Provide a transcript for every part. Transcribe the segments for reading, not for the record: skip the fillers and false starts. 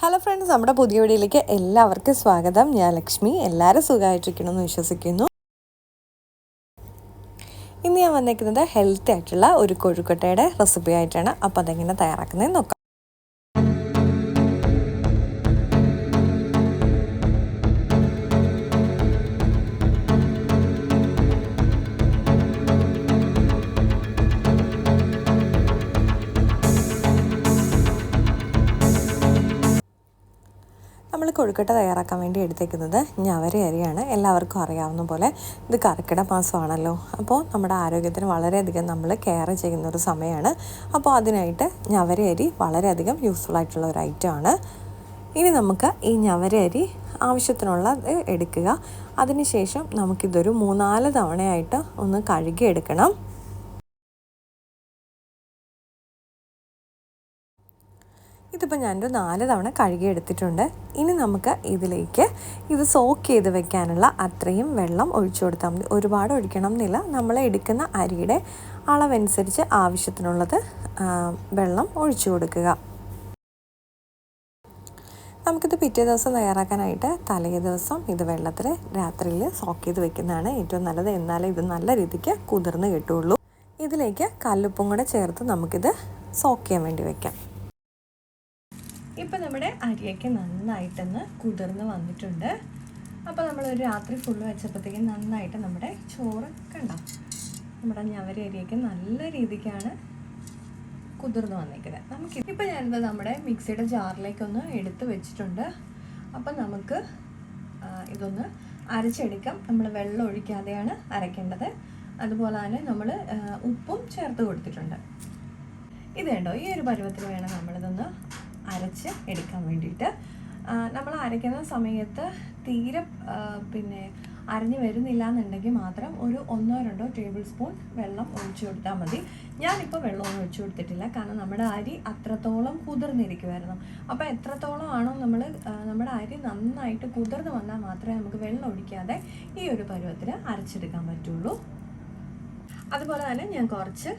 Hello friends, നമ്മുടെ പുതിയ വീഡിയോയിലേക്ക് എല്ലാവർക്കും സ്വാഗതം. ഞാൻ ലക്ഷ്മി. എല്ലാവരും സുഖമായിട്ടിരിക്കണമെന്ന് വിശ്വസിക്കുന്നു. ഇന്ന് ഞാൻ വന്നിരിക്കുന്നത് ഹെൽത്തി ആയിട്ടുള്ള ഒരു കൊഴുക്കട്ടയുടെ റെസിപ്പി ആയിട്ടാണ്. അപ്പോൾ അതെങ്ങനെ തയ്യാറാക്കുന്നതെന്ന് നോക്കാം. നമ്മൾ കൊഴുക്കട്ട തയ്യാറാക്കാൻ വേണ്ടി എടുത്തേക്കുന്നത് ഞവര അരിയാണ്. എല്ലാവർക്കും അറിയാവുന്ന പോലെ ഇത് കർക്കിടക മാസമാണല്ലോ. അപ്പോൾ നമ്മുടെ ആരോഗ്യത്തിന് വളരെയധികം നമ്മൾ കെയർ ചെയ്യുന്നൊരു സമയമാണ്. അപ്പോൾ അതിനായിട്ട് ഞവര അരി വളരെയധികം യൂസ്ഫുൾ ആയിട്ടുള്ള ഒരു ഐറ്റമാണ്. ഇനി നമുക്ക് ഈ ഞവര അരി ആവശ്യത്തിനുള്ളത് എടുക്കുക. അതിനുശേഷം നമുക്കിതൊരു 3-4 തവണയായിട്ട് ഒന്ന് കഴുകിയെടുക്കണം. ഇതിപ്പോൾ ഞാനൊരു 4 തവണ കഴുകിയെടുത്തിട്ടുണ്ട്. ഇനി നമുക്ക് ഇതിലേക്ക് ഇത് സോക്ക് ചെയ്ത് വെക്കാനുള്ള അത്രയും വെള്ളം ഒഴിച്ചു കൊടുത്താൽ മതി. ഒരുപാട് ഒഴിക്കണം എന്നില്ല. നമ്മൾ എടുക്കുന്ന അരിയുടെ അളവനുസരിച്ച് ആവശ്യത്തിനുള്ളത് വെള്ളം ഒഴിച്ചു കൊടുക്കുക. നമുക്കിത് പിറ്റേ ദിവസം തയ്യാറാക്കാനായിട്ട് തലേ ദിവസം ഇത് വെള്ളത്തിൽ രാത്രിയിൽ സോക്ക് ചെയ്ത് വെക്കുന്നതാണ് ഏറ്റവും നല്ലത്. എന്നാലേ ഇത് നല്ല രീതിക്ക് കുതിർന്ന് കിട്ടുള്ളൂ. ഇതിലേക്ക് കല്ലുപ്പും കൂടെ ചേർത്ത് നമുക്കിത് സോക്ക് ചെയ്യാൻ വേണ്ടി വെക്കാം. ഇപ്പം നമ്മുടെ അരിയൊക്കെ നന്നായിട്ടൊന്ന് കുതിർന്ന് വന്നിട്ടുണ്ട്. അപ്പോൾ നമ്മളൊരു രാത്രി ഫുള്ള് വെച്ചപ്പോഴത്തേക്കും നന്നായിട്ട് നമ്മുടെ ചോറ് കണ്ടോ, നമ്മുടെ ഞവര അരിയൊക്കെ നല്ല രീതിക്കാണ് കുതിർന്ന് വന്നിരിക്കുന്നത്. നമുക്കിപ്പോൾ ഞാനിത് നമ്മുടെ മിക്സിയുടെ ജാറിലേക്കൊന്ന് എടുത്ത് വെച്ചിട്ടുണ്ട്. അപ്പം നമുക്ക് ഇതൊന്ന് അരച്ചെടുക്കാം. നമ്മൾ വെള്ളം ഒഴിക്കാതെയാണ് അരയ്ക്കേണ്ടത്. അതുപോലെ തന്നെ നമ്മൾ ഉപ്പും ചേർത്ത് കൊടുത്തിട്ടുണ്ട്. ഇത് കണ്ടോ, ഈ ഒരു പരുവത്തിൽ വേണം നമ്മളിതൊന്ന് അരച്ച് എടുക്കാൻ വേണ്ടിയിട്ട്. നമ്മൾ അരയ്ക്കുന്ന സമയത്ത് തീരെ അരഞ്ഞ് വരുന്നില്ല എന്നുണ്ടെങ്കിൽ മാത്രം ഒരു 1-2 ടേബിൾ സ്പൂൺ വെള്ളം ഒഴിച്ചു കൊടുത്താൽ മതി. ഞാനിപ്പോൾ വെള്ളമൊന്നും ഒഴിച്ചു കൊടുത്തിട്ടില്ല, കാരണം നമ്മുടെ അരി അത്രത്തോളം കുതിർന്നിരിക്കുമായിരുന്നു. അപ്പോൾ എത്രത്തോളം ആണോ നമ്മുടെ അരി നന്നായിട്ട് കുതിർന്ന് വന്നാൽ മാത്രമേ നമുക്ക് വെള്ളം ഒഴിക്കാതെ ഈ ഒരു പരുവത്തിൽ അരച്ചെടുക്കാൻ പറ്റുള്ളൂ. അതുപോലെ തന്നെ ഞാൻ കുറച്ച്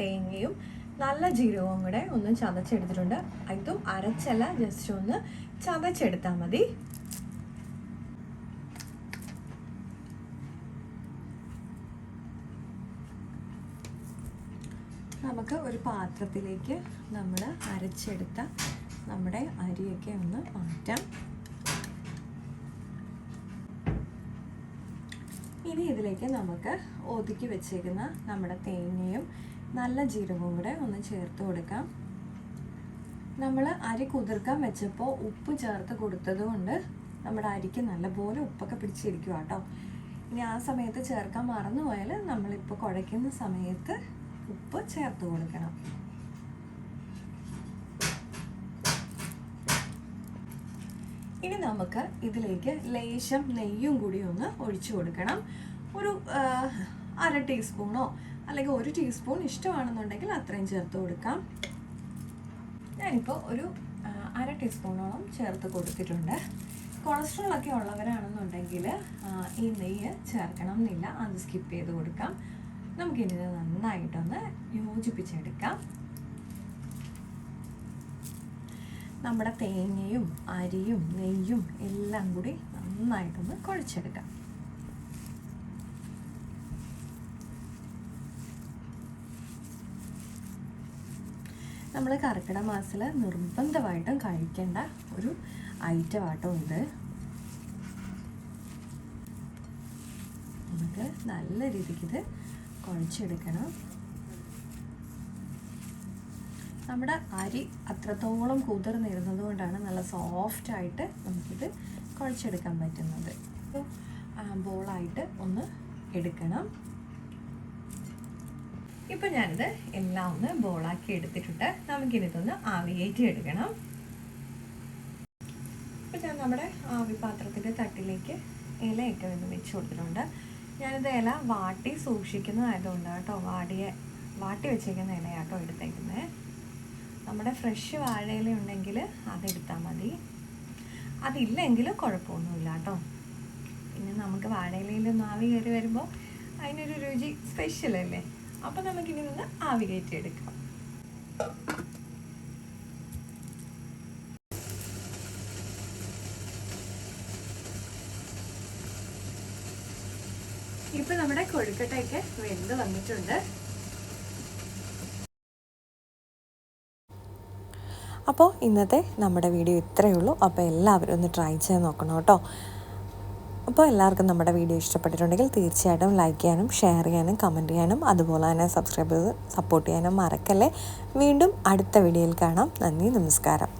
തേങ്ങയും നല്ല ജീരകവും കൂടെ ഒന്ന് ചതച്ചെടുത്തിട്ടുണ്ട്. ഇതും അരച്ചല്ല, ജസ്റ്റ് ഒന്ന് ചതച്ചെടുത്താൽ മതി. നമുക്ക് ഒരു പാത്രത്തിലേക്ക് നമ്മൾ അരച്ചെടുത്ത നമ്മുടെ അരിയൊക്കെ ഒന്ന് മാറ്റാം. ഇനി ഇതിലേക്ക് നമുക്ക് ഒതുക്കി വെച്ചേക്കുന്ന നമ്മുടെ തേങ്ങയും നല്ല ജീരകവും കൂടെ ഒന്ന് ചേർത്ത് കൊടുക്കാം. നമ്മൾ അരി കുതിർക്കാൻ വെച്ചപ്പോൾ ഉപ്പ് ചേർത്ത് കൊടുത്തത് കൊണ്ട് നമ്മുടെ അരിക്ക് നല്ലപോലെ ഉപ്പൊക്കെ പിടിച്ചിരിക്കുക കേട്ടോ. ഇനി ആ സമയത്ത് ചേർക്കാൻ മറന്നു പോയാൽ നമ്മളിപ്പോൾ കുഴയ്ക്കുന്ന സമയത്ത് ഉപ്പ് ചേർത്ത് കൊടുക്കണം. ഇനി നമുക്ക് ഇതിലേക്ക് ലേശം നെയ്യും കൂടി ഒന്ന് ഒഴിച്ചു കൊടുക്കണം. ഒരു 1/2 ടീസ്പൂണോ അല്ലെങ്കിൽ 1 ടീസ്പൂൺ ഇഷ്ടമാണെന്നുണ്ടെങ്കിൽ അത്രയും ചേർത്ത് കൊടുക്കാം. ഞാനിപ്പോൾ ഒരു 1/2 ടീസ്പൂണോളം ചേർത്ത് കൊടുത്തിട്ടുണ്ട്. കൊളസ്ട്രോൾ ഒക്കെ ഉള്ളവരാണെന്നുണ്ടെങ്കിൽ ഈ നെയ്യ് ചേർക്കണം എന്നില്ല, അത് സ്കിപ്പ് ചെയ്ത് കൊടുക്കാം. നമുക്കിനി നന്നായിട്ടൊന്ന് യോജിപ്പിച്ചെടുക്കാം. നമ്മുടെ തേങ്ങയും അരിയും നെയ്യും എല്ലാം കൂടി നന്നായിട്ടൊന്ന് കുഴച്ചെടുക്കാം. നമ്മൾ കർക്കിടക മാസത്തിൽ നിർബന്ധമായിട്ടും കഴിക്കേണ്ട ഒരു ഐറ്റം ആട്ടോ ഇത്. നമുക്ക് നല്ല രീതിക്ക് ഇത് കുഴച്ചെടുക്കണം. നമ്മുടെ അരി അത്രത്തോളം കുതിർന്നിരുന്നത് കൊണ്ടാണ് നല്ല സോഫ്റ്റായിട്ട് നമുക്കിത് കുഴച്ചെടുക്കാൻ പറ്റുന്നത്. ബോളായിട്ട് ഒന്ന് എടുക്കണം. ഇപ്പം ഞാനിത് എല്ലാം ഒന്ന് ബോളാക്കി എടുത്തിട്ടുണ്ട്. നമുക്കിനിതൊന്ന് ആവി കയറ്റി എടുക്കണം. ഇപ്പം ഞാൻ നമ്മുടെ ആവി പാത്രത്തിൻ്റെ തട്ടിലേക്ക് ഇലയൊക്കെ ഒന്ന് വെച്ച് കൊടുത്തിട്ടുണ്ട്. ഞാനിത് ഇല വാട്ടി സൂക്ഷിക്കുന്നതായതുകൊണ്ട് കേട്ടോ, വാട്ടി വെച്ചേക്കുന്ന ഇലയാട്ടോ എടുത്തേക്കുന്നത്. നമ്മുടെ ഫ്രഷ് വാഴയില ഉണ്ടെങ്കിൽ അതെടുത്താൽ മതി, അതില്ലെങ്കിൽ കുഴപ്പമൊന്നുമില്ല കേട്ടോ. പിന്നെ നമുക്ക് വാഴയിലയിലൊന്ന് ആവി കയറി വരുമ്പോൾ അതിനൊരു രുചി സ്പെഷ്യലല്ലേ. അപ്പോൾ നമുക്കിനി നിന്ന് ആവി കയറ്റി എടുക്കാം. ഇപ്പം നമ്മുടെ കൊഴുക്കട്ടയൊക്കെ വെന്ത് വന്നിട്ടുണ്ട്. അപ്പോൾ ഇന്നത്തെ നമ്മുടെ വീഡിയോ ഇത്രയേ ഉള്ളൂ. അപ്പോൾ എല്ലാവരും ഒന്ന് ട്രൈ ചെയ്ത് നോക്കണം കേട്ടോ. അപ്പോൾ എല്ലാവർക്കും നമ്മുടെ വീഡിയോ ഇഷ്ടപ്പെട്ടിട്ടുണ്ടെങ്കിൽ തീർച്ചയായിട്ടും ലൈക്ക് ചെയ്യാനും ഷെയർ ചെയ്യാനും കമൻറ്റ് ചെയ്യാനും അതുപോലെ തന്നെ സബ്സ്ക്രൈബ് ചെയ്ത് സപ്പോർട്ട് ചെയ്യാനും മറക്കല്ലേ. വീണ്ടും അടുത്ത വീഡിയോയിൽ കാണാം. നന്ദി, നമസ്കാരം.